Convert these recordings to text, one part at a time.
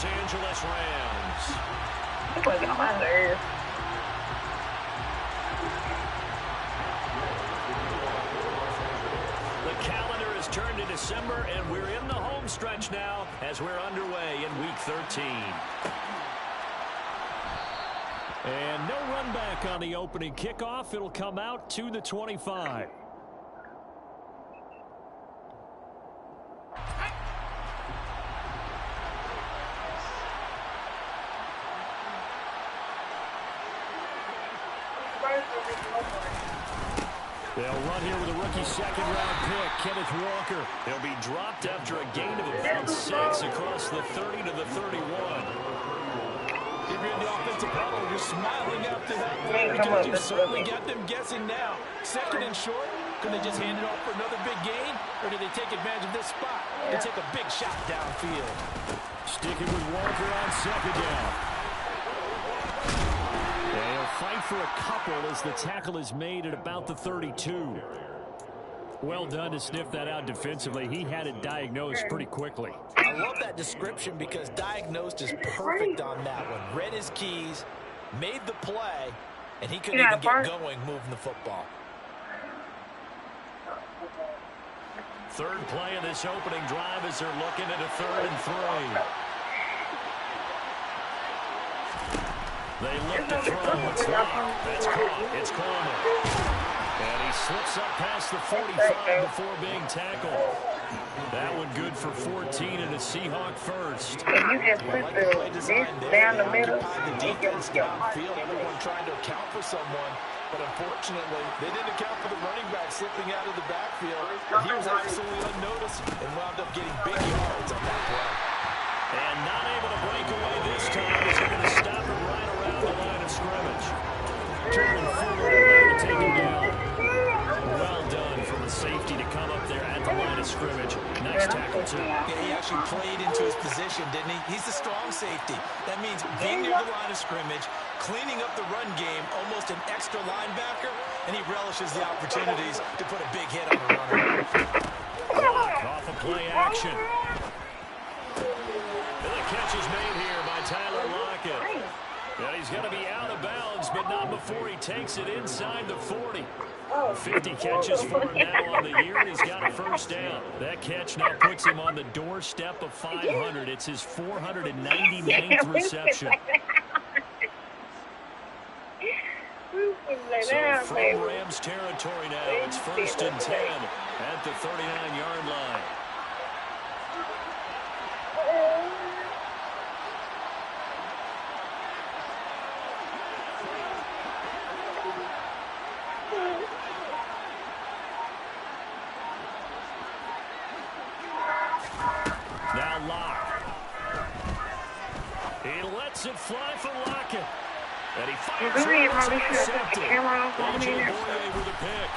Los Angeles Rams. The calendar has turned to December, and we're in the home stretch now as we're underway in Week 13. And no run back on the opening kickoff. It'll come out to the 25. They'll run here with a rookie second-round pick, Kenneth Walker. He'll be dropped after a gain of about 6 across the 30 to the 31. If you're in the offensive huddle, you're smiling after that play because you certainly got them guessing now. Second and short, could they just hand it off for another big gain, or did they take advantage of this spot and take a big shot downfield? Sticking with Walker on second down. They'll fight for a couple as the tackle is made at about the 32. Well done to sniff that out defensively. He had it diagnosed pretty quickly. I love that description because diagnosed is perfect on that one. Read his keys, made the play, and he couldn't even get going moving the football. Third play of this opening drive as they're looking at a 3rd and 3. They look to throw. It's locked. That's caught. It's corner. And he slips up past the 45 before being tackled. That one good for 14 and a Seahawk first. You just put this down the middle. The defense downfield, everyone trying to account for someone. But unfortunately, they didn't account for the running back slipping out of the backfield. He was absolutely unnoticed and wound up getting big yards on that play. And not able to break away this time as they're going to stop him right around the line of scrimmage. Turning forward, there to take him down. Well done from a safety to come up there at the line of scrimmage. Nice tackle, too. Yeah, he actually played into his position, didn't he? He's a strong safety. That means being near the line of scrimmage, cleaning up the run game, almost an extra linebacker, and he relishes the opportunities to put a big hit on the runner. Off of play action. The catch is made here by Tyler Lockett. And he's going to be out of bounds, but not before he takes it inside the 40. 50 catches for him now on the year, and he's got a first down. That catch now puts him on the doorstep of 500. It's his 499th reception. So from Rams territory now, it's 1st and 10 at the 39-yard line. Now Locke. He lets it fly for Lockett. And he fires it. With a pick.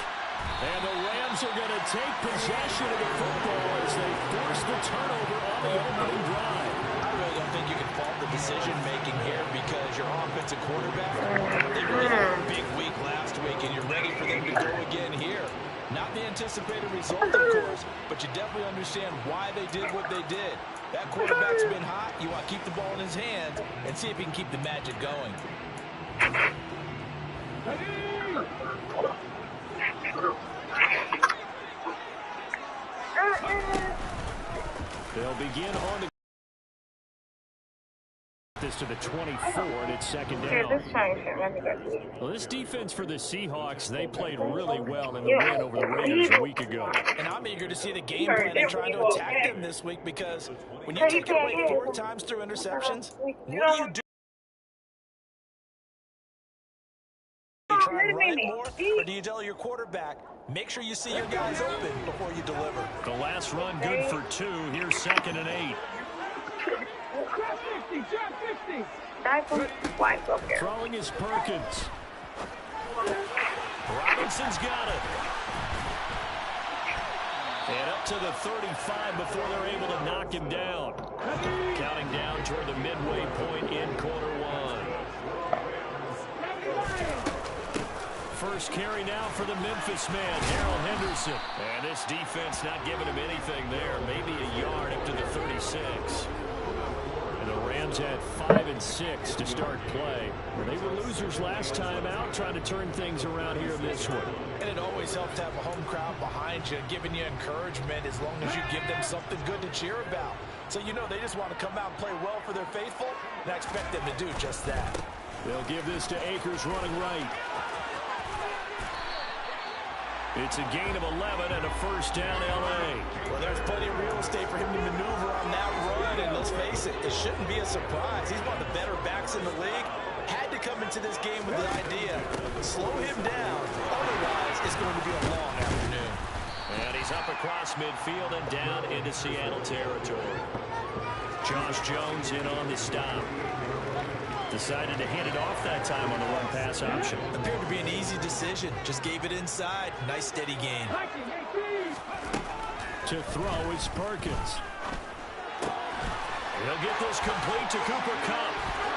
And the Rams are going to take possession of the football as they force the turnover on the opening drive. I really don't think you can fault the decision-making here because your offensive quarterback, they really had a big week last week, and you're ready for them to go again here. Not the anticipated result, of course, but you definitely understand why they did what they did. That quarterback's been hot. You want to keep the ball in his hands and see if he can keep the magic going. They'll begin on the this to the 24, and it's second down. Well, this defense for the Seahawks, they played really well in the win over the Rams a week ago. And I'm eager to see the game plan and trying to attack them this week because when you take it away 4 times through interceptions, what do you do? You try and run it more, or do you tell your quarterback, make sure you see your guys open before you deliver? The last run good for 2. Here's 2nd and 8. Throwing is Perkins. Robinson's got it. And up to the 35 before they're able to knock him down. Counting down toward the midway point in quarter 1. First carry now for the Memphis man, Harold Henderson. And this defense not giving him anything there. Maybe a yard up to the 36. And the Rams Packers at 5-6 to start play. They were losers last time out, trying to turn things around here in this one. And it always helps to have a home crowd behind you, giving you encouragement as long as you give them something good to cheer about. So you know they just want to come out and play well for their faithful, and I expect them to do just that. They'll give this to Akers running right. It's a gain of 11 and a first down, L.A. Well, there's plenty of real estate for him to maneuver on that run, and let's face it, it shouldn't be a surprise. He's one of the better backs in the league. Had to come into this game with the idea, slow him down, otherwise it's going to be a long afternoon. And he's up across midfield and down into Seattle territory. Josh Jones in on the stop. Decided to hand it off that time on the run-pass option. Appeared to be an easy decision. Just gave it inside. Nice steady gain. To throw is Perkins. He'll get this complete to Cooper Kupp.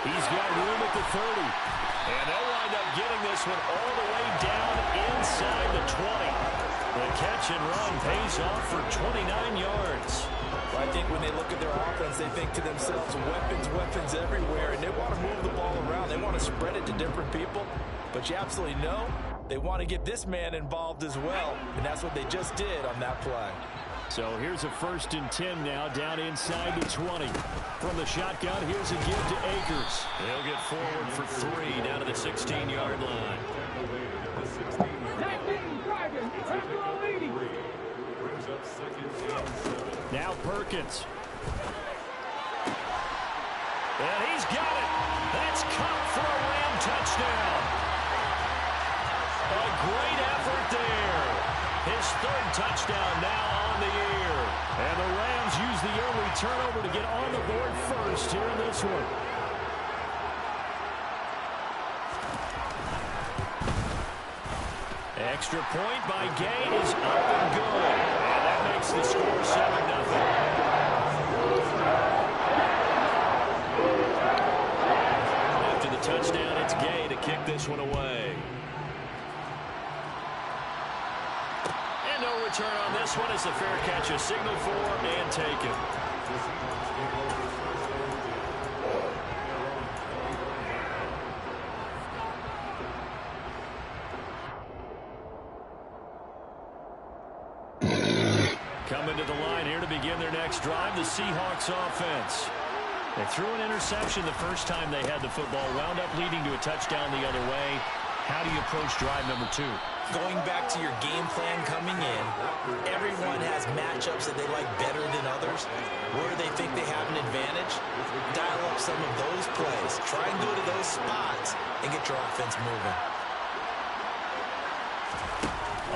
He's got room at the 30. And they'll wind up getting this one all the way down inside the 20. The catch and run pays off for 29 yards. Well, I think when they look at their offense, they think to themselves, weapons, weapons everywhere, and they want to move the ball around. They want to spread it to different people, but you absolutely know they want to get this man involved as well, and that's what they just did on that play. So here's a 1st and 10 now, down inside the 20. From the shotgun, here's a give to Akers. He'll get forward for 3 down to the 16-yard line. Now Perkins. And he's got it. That's Kupp for a Ram touchdown. A great effort there. His 3rd touchdown now on the year. And the Rams use the early turnover to get on the board first here in this one. Extra point by Gay is up and good. And that makes the score 7-0. After the touchdown, it's Gay to kick this one away. And no return on this one as the fair catch is signaled for and taken. Coming to the line here to begin their next drive, the Seahawks offense. They threw an interception the first time they had the football, wound up leading to a touchdown the other way. How do you approach drive number 2? Going back to your game plan coming in, everyone has matchups that they like better than others. Where they think they have an advantage, dial up some of those plays. Try and go to those spots and get your offense moving.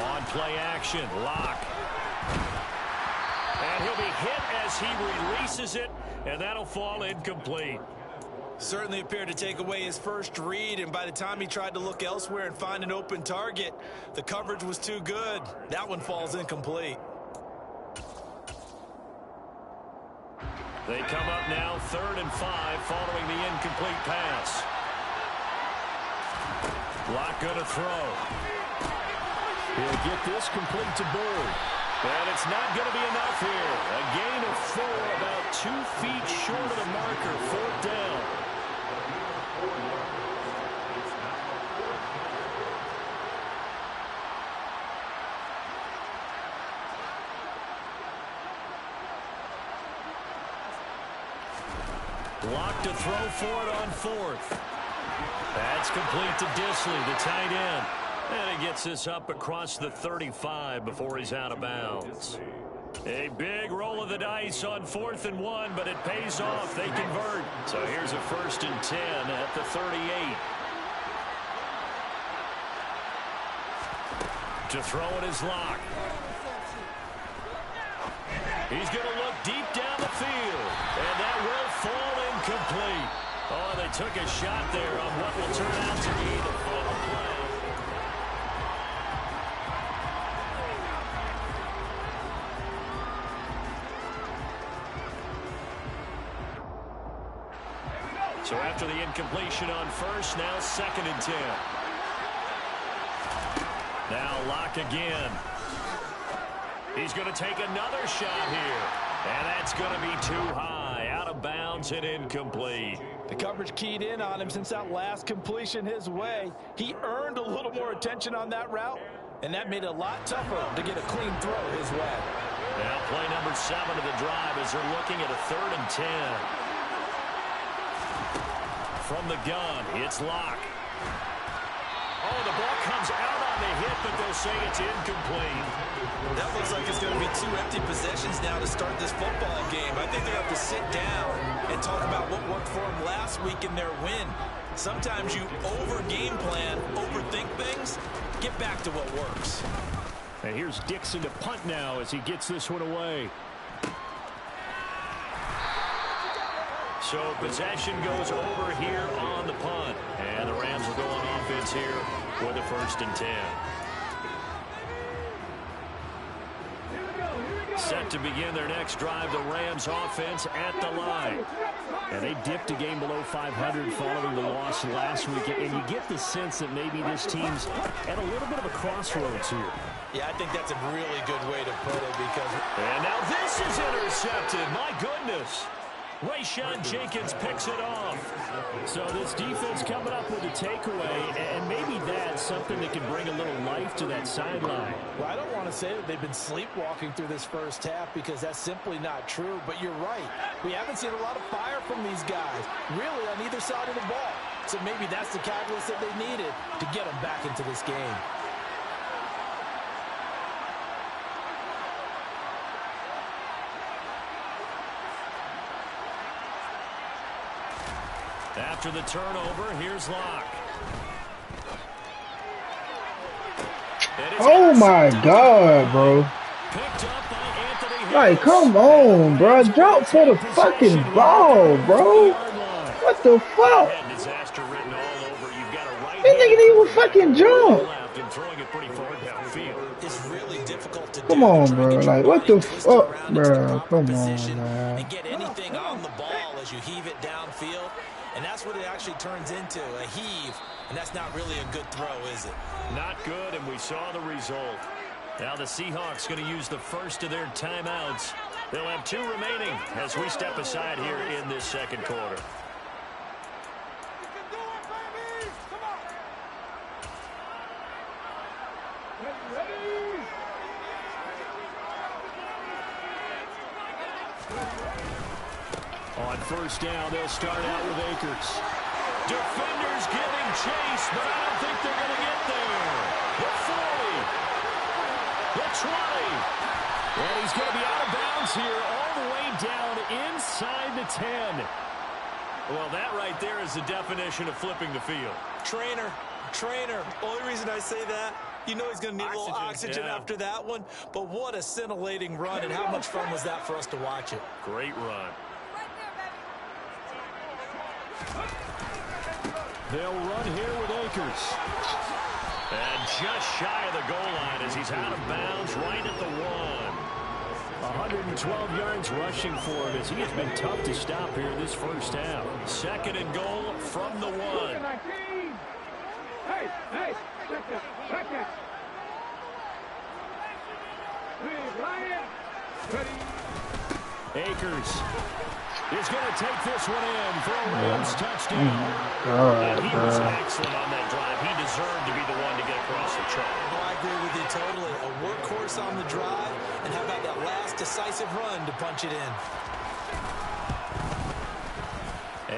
On play action, Locke. And he'll be hit as he releases it, and that'll fall incomplete. Certainly appeared to take away his first read, and by the time he tried to look elsewhere and find an open target, the coverage was too good. That one falls incomplete. They come up now 3rd and 5 following the incomplete pass. Locke gonna throw. He'll get this complete to Bird. And it's not going to be enough here. A gain of 4, about 2 feet short of the marker. 4th down. Locke to throw for it on 4th. That's complete to Disley, the tight end. And he gets this up across the 35 before he's out of bounds. A big roll of the dice on 4th and 1, but it pays off. They convert. So here's a 1st and 10 at the 38. To throw it is Locke. He's going to look deep down the field, and that will fall incomplete. Oh, they took a shot there on what will turn out to be the final play. So after the incompletion on 1st, now 2nd and 10. Now Locke again. He's going to take another shot here. And that's going to be too high. Out of bounds. bounds and incomplete. The coverage keyed in on him since that last completion his way. He earned a little more attention on that route, and that made it a lot tougher to get a clean throw his way. Now play number 7 of the drive as they're looking at a 3rd and 10. From the gun, it's Locke. Oh, the ball comes out on the hit, but they'll say it's incomplete. That looks like it's going to be 2 empty possessions now to start this football game. I think they're going to have to sit down and talk about what worked for them last week in their win. Sometimes you over-game plan, overthink things. Get back to what works. And here's Dixon to punt now as he gets this one away. So possession goes over here on the punt. And the Rams will go on offense here for the 1st and 10. Set to begin their next drive, the Rams offense at the line. And they dipped a game below 500 following the loss last week. And you get the sense that maybe this team's at a little bit of a crossroads here. Yeah, I think that's a really good way to put it because... And now this is intercepted. My goodness. Rayshawn Jenkins picks it off. So this defense coming up with a takeaway, and maybe that's something that can bring a little life to that sideline. Well, I don't want to say that they've been sleepwalking through this first half because that's simply not true, but you're right. We haven't seen a lot of fire from these guys, really on either side of the ball. So maybe that's the catalyst that they needed to get them back into this game. After the turnover, here's Locke. Oh my God, bro. Like, come on, bro. Jump for the fucking ball, bro. What the fuck? This nigga didn't even fucking jump. It's really difficult to come on, bro. Like, what the fuck, bro? Come on, man. And get anything on the ball as you heave it downfield. And that's what it actually turns into, a heave. And that's not really a good throw, is it? Not good, and we saw the result. Now the Seahawks going to use the first of their timeouts. They'll have 2 remaining as we step aside here in this 2nd quarter. On 1st down, they'll start out with Akers. Defenders giving chase, but I don't think they're going to get there. The 40. The 20. And he's going to be out of bounds here all the way down inside the 10. Well, that right there is the definition of flipping the field. Trainer. Only reason I say that, you know he's going to need a little oxygen after that one. But what a scintillating run, and how much fun was that for us to watch it. Great run. They'll run here with Akers. And just shy of the goal line as he's out of bounds right at the 1. 112 yards rushing for him as he has been tough to stop here this first half. 2nd and goal from the 1. Akers is going to take this one in for a Rams touchdown. And he was excellent on that drive. He deserved to be the one to get across the track. Oh, I agree with you totally. A workhorse on the drive, and how about that last decisive run to punch it in?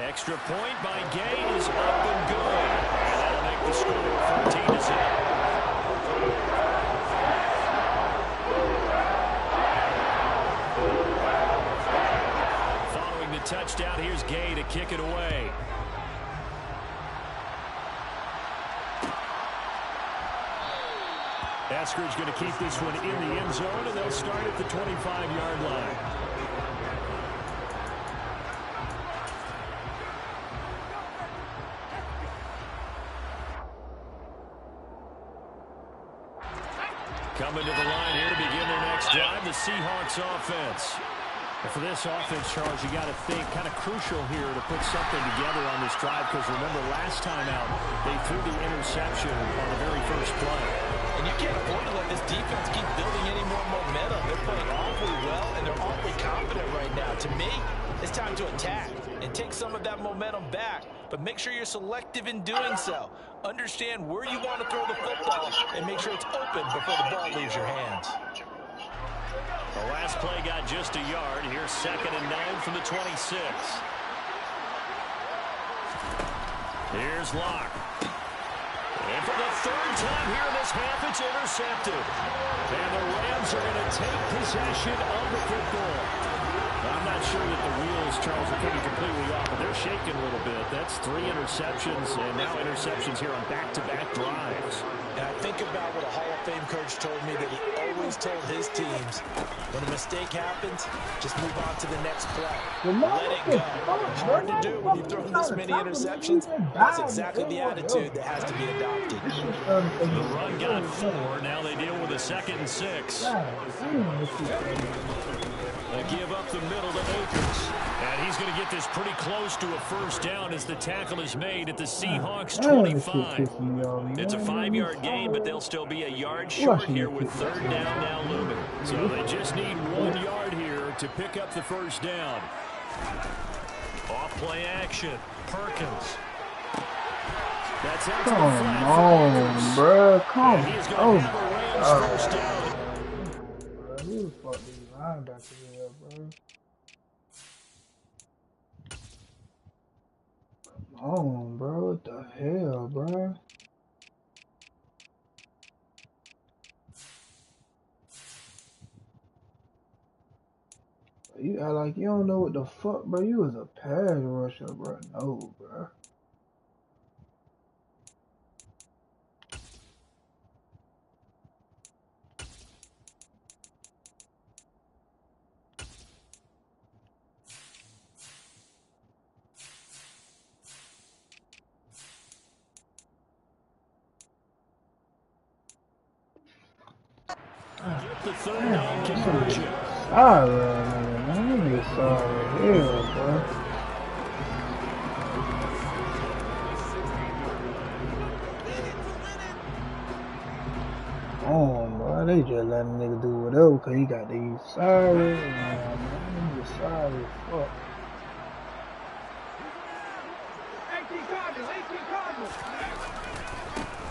Extra point by Gay is up and good. And that'll make the score 14-0. Touchdown. Here's Gay to kick it away. Eskridge going to keep this one in the end zone, and they'll start at the 25-yard line. Coming to the line here to begin their next drive, the Seahawks offense. And for this offense, Charles, you got to think kind of crucial here to put something together on this drive because remember last time out they threw the interception on the very first play. And you can't afford to let this defense keep building any more momentum. They're playing awfully well and they're awfully confident right now. To me, it's time to attack and take some of that momentum back, but make sure you're selective in doing so. Understand where you want to throw the football and make sure it's open before the ball leaves your hands. The last play got just a yard. Here's 2nd and 9 from the 26. Here's Locke. And for the 3rd time here in this half, it's intercepted. And the Rams are going to take possession of the football. I'm not sure that the wheels, Charles, are coming completely off, but they're shaking a little bit. That's 3 interceptions, and now interceptions here on back-to-back drives. And I think about what a Hall of Fame coach told me that he always told his teams, when a mistake happens, just move on to the next play. Let it go. Hard to do when you've thrown this many interceptions. That's exactly the attitude that has to be adopted. The run got 4. Now they deal with a 2nd and 6. They give up the middle to Akers. And he's going to get this pretty close to a 1st down as the tackle is made at the Seahawks 25. It's a 5-yard gain, but they'll still be a yard short here with 3rd down now looming. So they just need 1 yard here to pick up the 1st down. Off play action. Perkins. That's out to the flat. Come on, bro. Come on. He's going to have a Rams 1st down. Who the fuck these linebackers here, bro? Come on, bro. What the hell, bro? You act like you don't know what the fuck, bro. You was a pass rusher, bro. No, bro. Get the 3rd down conversion. Sorry, man. I'm just sorry. Hell, bro. Oh, bro. They just letting nigga do whatever because he got these sorry. Man, I'm just sorry. Fuck.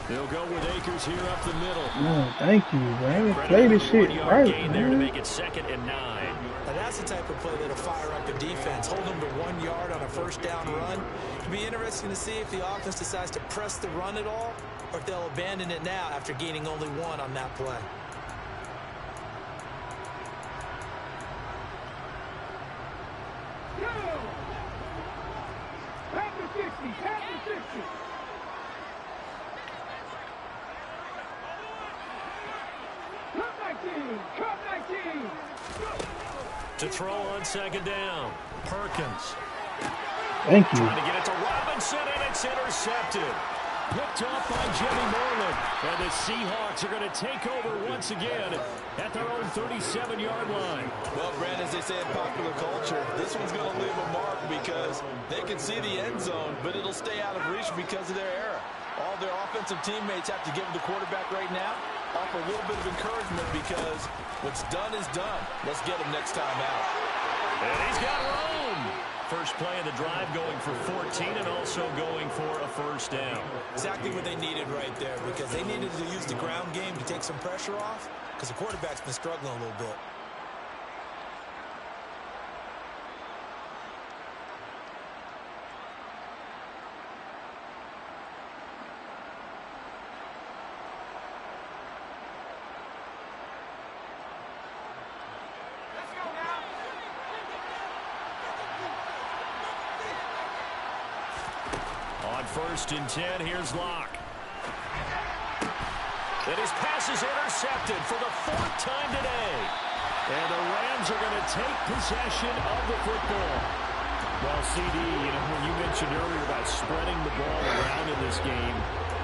They'll go with Akers here up the middle. Man, thank you, man. Play this shit right, gain there to man. make it 2nd and 9. Now that's the type of play that'll fire up the defense. Hold them to 1 yard on a 1st down run. It'll be interesting to see if the offense decides to press the run at all or if they'll abandon it now after gaining only 1 on that play. To throw on 2nd down, Perkins. Thank you. Trying to get it to Robinson, and it's intercepted. Picked off by Jimmy Moreland. And the Seahawks are going to take over once again at their own 37-yard line. Well, Brand, as they say in popular culture, this one's going to leave a mark because they can see the end zone, but it'll stay out of reach because of their error. All their offensive teammates have to give the quarterback right now, offer a little bit of encouragement because what's done is done. Let's get him next time out. And he's got room. First play of the drive going for 14 and also going for a 1st down. Exactly what they needed right there because they needed to use the ground game to take some pressure off because the quarterback's been struggling a little bit. On 1st and 10, here's Locke. And his pass is intercepted for the 4th time today. And the Rams are going to take possession of the football. Well, CD, when you mentioned earlier about spreading the ball around in this game,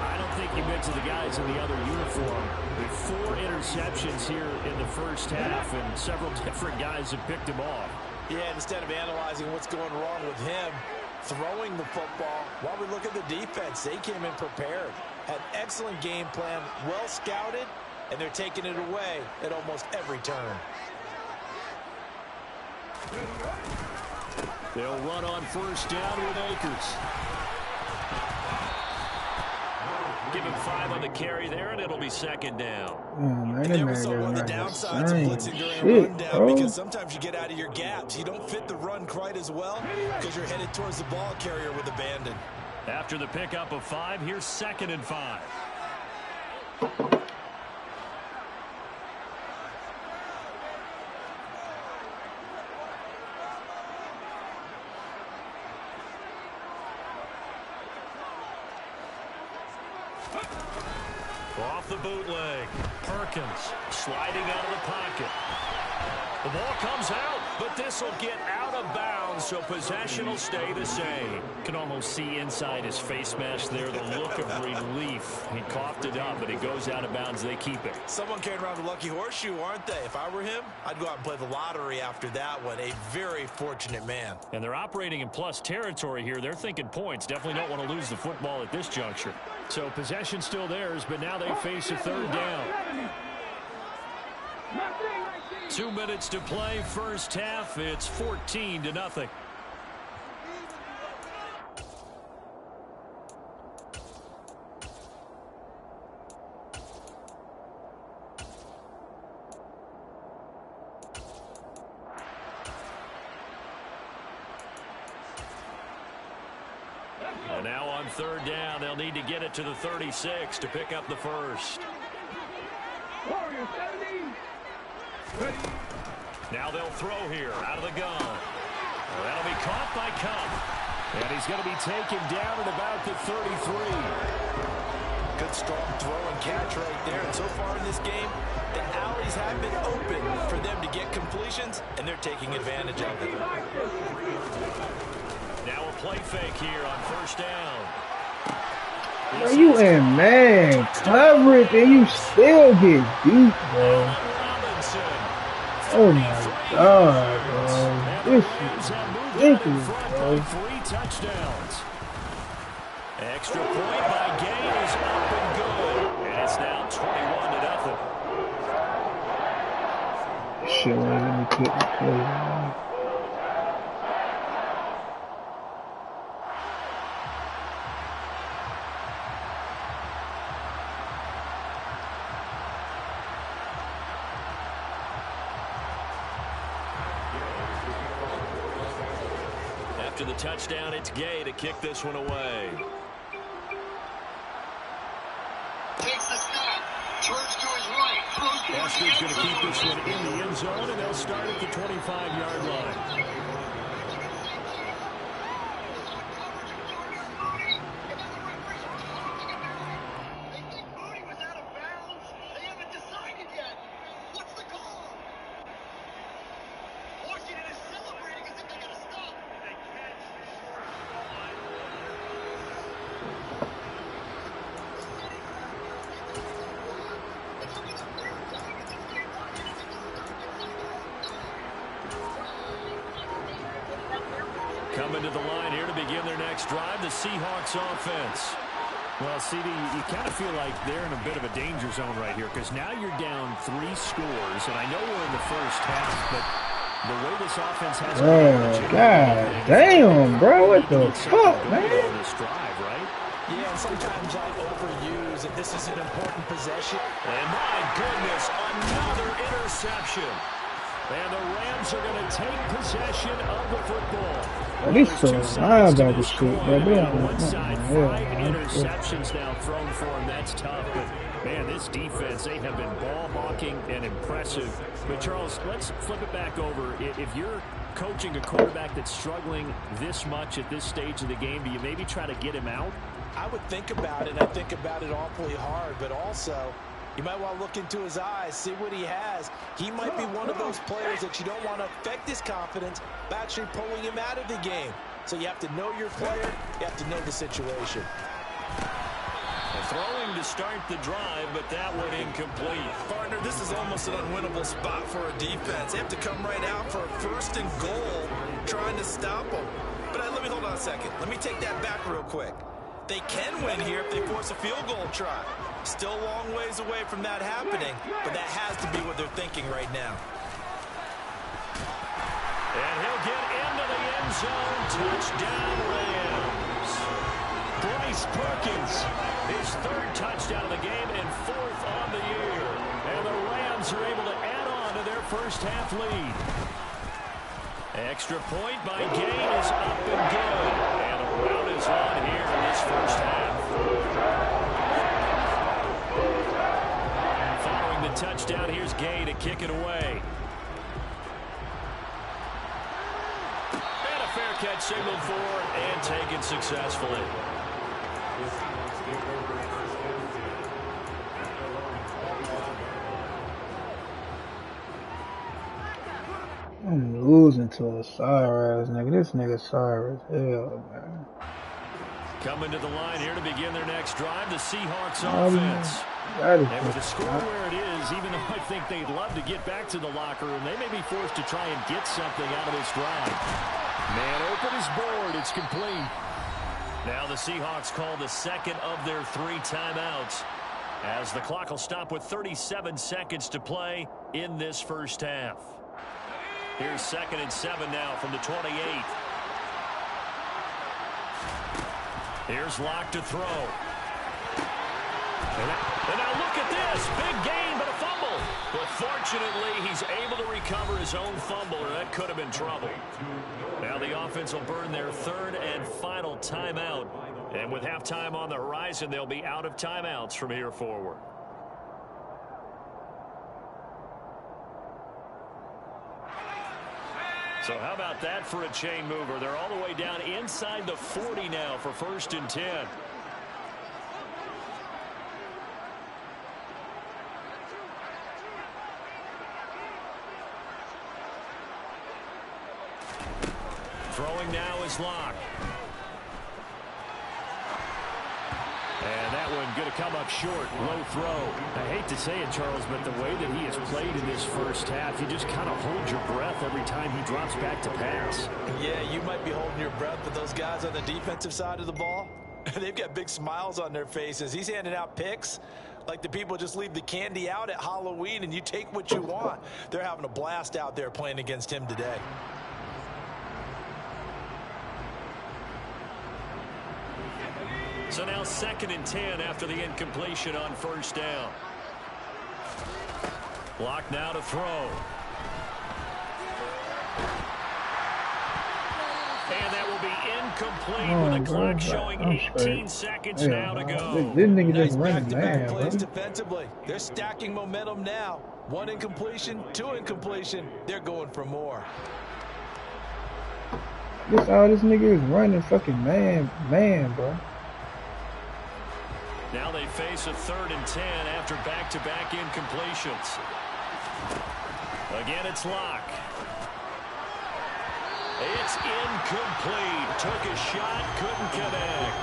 I don't think you meant to the guys in the other uniform. With 4 interceptions here in the 1st half, and several different guys have picked him off. Yeah, instead of analyzing what's going wrong with him, throwing the football, while we look at the defense, they came in prepared. Had an excellent game plan, well scouted, and they're taking it away at almost every turn. They'll run on first down with Akers. Give him 5 on the carry there, and it'll be second down. Oh, man, And there was one of the downsides of blitzing during a rundown because sometimes you get out of your gaps. You don't fit the run quite as well because you're headed towards the ball carrier with abandon. After the pickup of 5, here's 2nd and 5. Off the bootleg. Perkins sliding out of the pocket. The ball comes out, but this will get out of bounds, so possession will stay the same. Can almost see inside his face mask there the look of relief. He coughed it up, but it goes out of bounds. They keep it. Someone carrying around the lucky horseshoe, aren't they? If I were him, I'd go out and play the lottery after that one. A very fortunate man. And they're operating in plus territory here. They're thinking points. Definitely don't want to lose the football at this juncture. So possession still theirs, but now they face a 3rd down. 2 minutes to play, first half. It's 14-0. And now on 3rd down, they'll need to get it to the 36 to pick up the first. Now they'll throw here out of the gun. Well, that'll be caught by Cup. And he's going to be taken down at about the 33. Good strong throw and catch right there. And so far in this game, the alleys have been open for them to get completions, and they're taking advantage of it. Now a play fake here on first down. Are you in man coverage and you still get beat, bro? Oh my God, bro. This is ridiculous, bro. 3 touchdowns. Extra point by Gay is up and good. And it's now 21-0. Shit, let me quit the play, man. After the touchdown, it's Gay to kick this one away. Takes the snap, turns to his right, throws to Esther's going to keep this one in the end zone, and they'll start at the 25-yard line. Coming to the line here to begin their next drive, the Seahawks offense. Well, CD, you kind of feel like they're in a bit of a danger zone right here because now you're down 3 scores, and I know we're in the first half, but the way this offense has God damn, bro, what the fuck, man? This drive, right? Yeah, and sometimes I overuse it. This is an important possession. And my goodness, another interception. And the Rams are going to take possession of the football. He's so high about this shit, bro. On one side, 5 interceptions now thrown for him. That's tough. But, man, this defense, they have been ball hawking and impressive. But, Charles, let's flip it back over. If you're coaching a quarterback that's struggling this much at this stage of the game, do you maybe try to get him out? I would think about it. I think about it awfully hard. But also, you might want to look into his eyes, see what he has. He might be one of those players that you don't want to affect his confidence by actually pulling him out of the game. So you have to know your player. You have to know the situation. Throwing to start the drive, but that one incomplete. Partner, this is almost an unwinnable spot for a defense. They have to come right out for a 1st and goal trying to stop them. But let me hold on a second. Let me take that back real quick. They can win here if they force a field goal try. Still a long ways away from that happening, but that has to be what they're thinking right now. And he'll get into the end zone. Touchdown, Rams. Bryce Perkins, his 3rd touchdown of the game and 4th on the year. And the Rams are able to add on to their first-half lead. Extra point by Gain is up and good. And the rout is on here in this first half. Following the touchdown, here's Gay to kick it away. And a fair catch signaled for and taken successfully. I'm losing to a sorry ass nigga. This nigga sorry as hell, man. Coming to the line here to begin their next drive, the Seahawks offense. And with the score where it is, even though I think they'd love to get back to the locker room, they may be forced to try and get something out of this drive. Man open is board. It's complete. Now the Seahawks call the 2nd of their 3 timeouts, as the clock will stop with 37 seconds to play in this first half. Here's 2nd and 7 now from the 28. Here's Locke to throw. And now look at this. Big gain, but a fumble. But fortunately, he's able to recover his own fumble, or that could have been trouble. Now the offense will burn their 3rd and final timeout. And with halftime on the horizon, they'll be out of timeouts from here forward. So how about that for a chain mover? They're all the way down inside the 40 now for 1st and 10. Throwing now is Locke. And that one going to come up short. Low throw. I hate to say it, Charles, but the way that he has played in this first half, you just kind of hold your breath every time he drops back to pass. Yeah, you might be holding your breath, but those guys on the defensive side of the ball, they've got big smiles on their faces. He's handing out picks like the people just leave the candy out at Halloween and you take what you want. They're having a blast out there playing against him today. So now 2nd and 10 after the incompletion on 1st down. Locke now to throw. And that will be incomplete with the clock showing 18 seconds now to go. This nigga Nice just running back-to-back mad, plays bro. defensively. They're stacking momentum now. 1 incompletion, 2 incompletion. They're going for more. This all this nigga is running fucking man, bro. Now they face a 3rd and 10 after back-to-back incompletions. Again, it's Locke. It's incomplete. Took a shot, couldn't connect.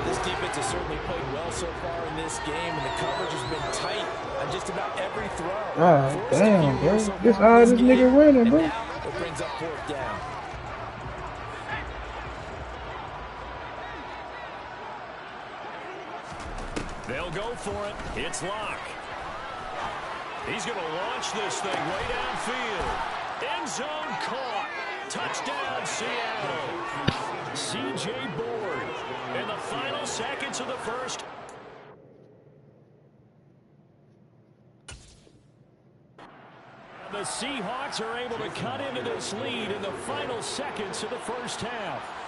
This defense has certainly played well so far in this game, and the coverage has been tight on just about every throw. God damn, bro. This all this nigga running, bro. And now it brings up 4th down. They'll go for it. It's Locke. He's going to launch this thing way downfield. End zone caught. Touchdown, Seattle. C.J. Board in the final seconds of the first. The Seahawks are able to cut into this lead in the final seconds of the first half.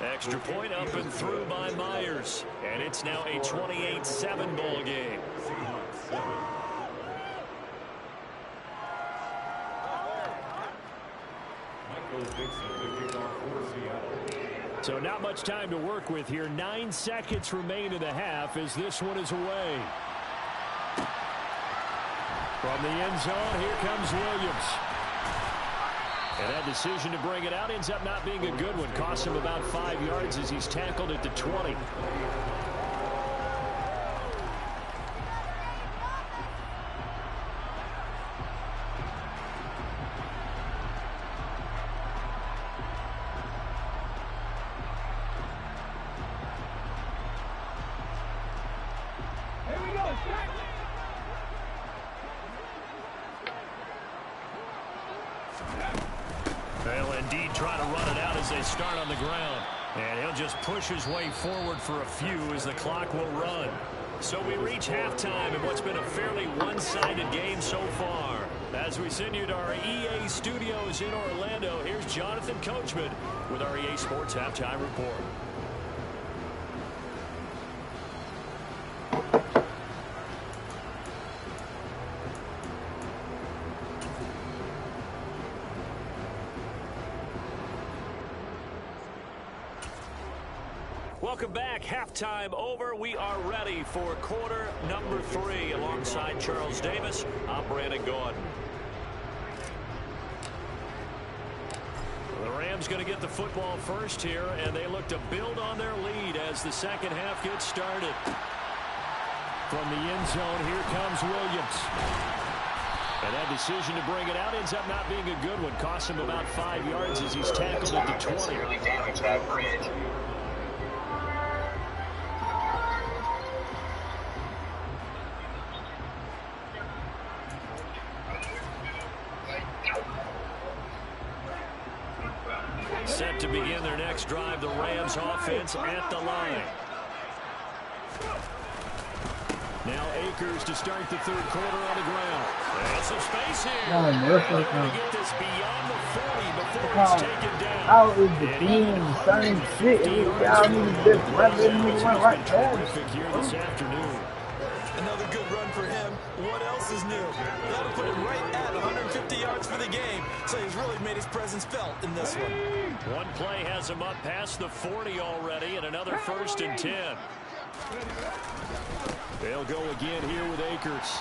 Extra point up and through by Myers. And it's now a 28-7 ball game. So not much time to work with here. 9 seconds remain in the half as this one is away. From the end zone, here comes Williams. And that decision to bring it out ends up not being a good one. Costs him about 5 yards as he's tackled at the 20. They'll indeed try to run it out as they start on the ground. And he'll just push his way forward for a few as the clock will run. So we reach halftime in what's been a fairly one-sided game so far. As we send you to our EA studios in Orlando, here's Jonathan Coachman with our EA Sports Halftime Report. Welcome back. Halftime over. We are ready for quarter number 3 alongside Charles Davis. I'm Brandon Gordon. The Rams going to get the football first here, and they look to build on their lead as the second half gets started. From the end zone, here comes Williams. And that decision to bring it out ends up not being a good one. Costs him about 5 yards as he's tackled at the 20. Severely damaged that bridge. Set to begin their next drive, the Rams offense at the line. Now Akers to start the third quarter on the ground. And some space here. And they're going to get this beyond the 40 before it's taken down. How is the team the same shit? Y'all need to just run this nigga right past. Here this afternoon. Another good run for him. What else is new? That'll put him right at 150 yards for the game. So he's really made his presence felt in this one. One play has him up past the 40 already, and another 1st and 10. They'll go again here with Akers.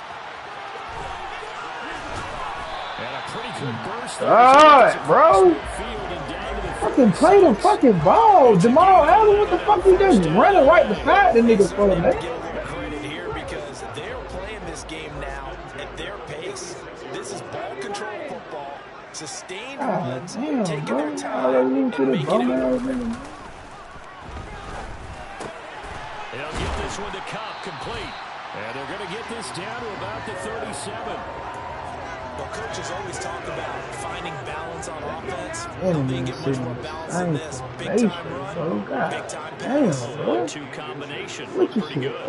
And a pretty good burst. Alright, bro. Fucking play the fucking ball. Jamal Allen, what the fuck? He just running right beside the nigga for him, man. Here because they're playing this game now at their pace. This is ball control football. Sustained runs, taking their time, and making it. They'll get this one to Cobb complete. And they're going to get this down to about the 37. Well, coaches always talk about finding balance on offense. They get much more balance than this. Big time run, big time pass. 1-2 combination. Pretty good.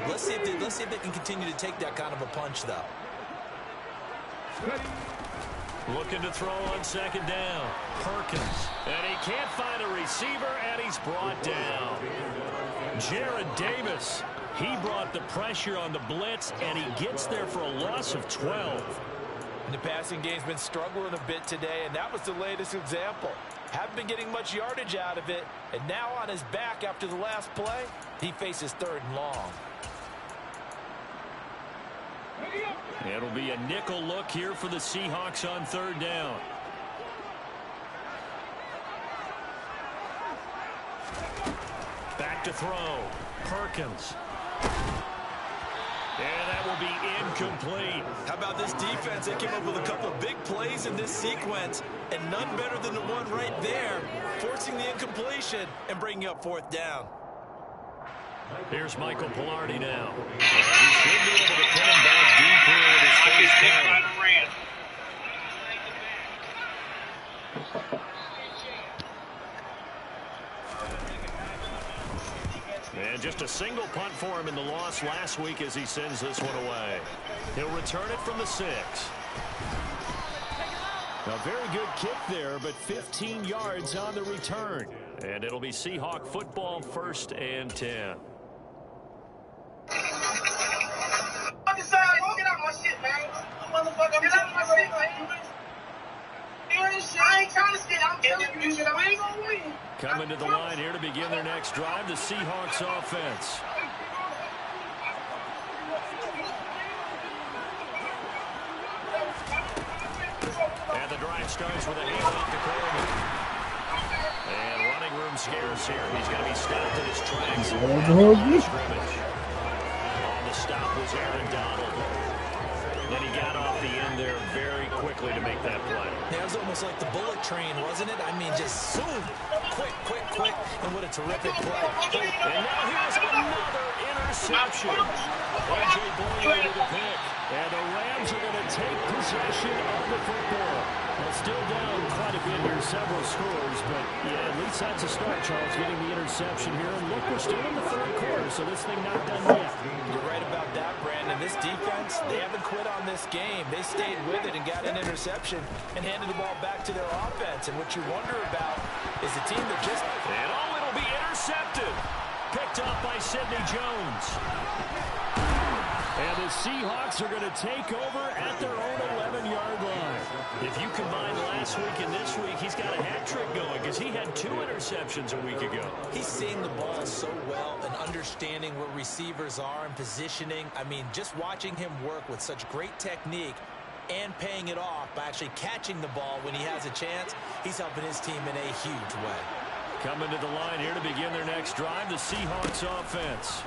Let's see if they can continue to take that kind of a punch, though. Looking to throw on second down. Perkins. And he can't find a receiver, and he's brought down. Jared Davis. He brought the pressure on the blitz, and he gets there for a loss of 12. And the passing game's been struggling a bit today, and that was the latest example. Haven't been getting much yardage out of it, and now on his back after the last play, he faces 3rd and long. It'll be a nickel look here for the Seahawks on 3rd down. Back to throw. Perkins. And that will be incomplete. How about this defense? They came up with a couple of big plays in this sequence, and none better than the one right there, forcing the incompletion and bringing up 4th down. Here's Michael Pilardi now. He should be able to put him back deep here with his first down. And just a single punt for him in the loss last week as he sends this one away. He'll return it from the 6. A very good kick there, but 15 yards on the return. And it'll be Seahawk football, 1st and 10. Coming to the line here to begin their next drive, the Seahawks offense. And the drive starts with a handoff to Coleman. And running room scarce here. He's going to be stopped in his tracks. On the stop was Aaron Donald. Then he got off the end there there very quickly to make that play. Yeah, it was almost like the bullet train, wasn't it? I mean, just zoom, quick, and what a terrific play. And now here's another interception. A.J. Boyd with a pick. And the Rams are going to take possession of the football. Well, still down quite a bit here, several scores, but yeah, at least that's a start, Charles, getting the interception here. And look, we're still in the third quarter, so this thing not done yet. You're right about that, Brandon. This defense, they haven't quit on this game. They stayed with it and got an interception and handed the ball back to their offense. And what you wonder about is the team that just... And oh, it'll be intercepted. Picked up by Sidney Jones. And the Seahawks are going to take over at their own 11-yard line. If you combine last week and this week, he's got a hat trick going because he had 2 interceptions a week ago. He's seeing the ball so well and understanding where receivers are and positioning. I mean, just watching him work with such great technique and paying it off by actually catching the ball when he has a chance, he's helping his team in a huge way. Coming to the line here to begin their next drive, the Seahawks offense.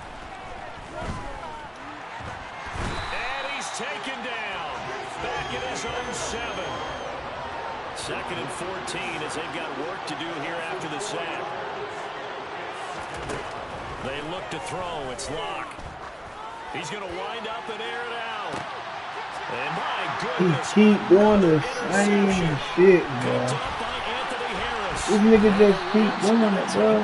And he's taken down. Back at his own 7. 2nd and 14 as they've got work to do here after the sack. They look to throw. It's Locke. He's going to wind up and air it out. And my goodness. He keep doing the same shit, bro. This nigga just keep doing it, bro.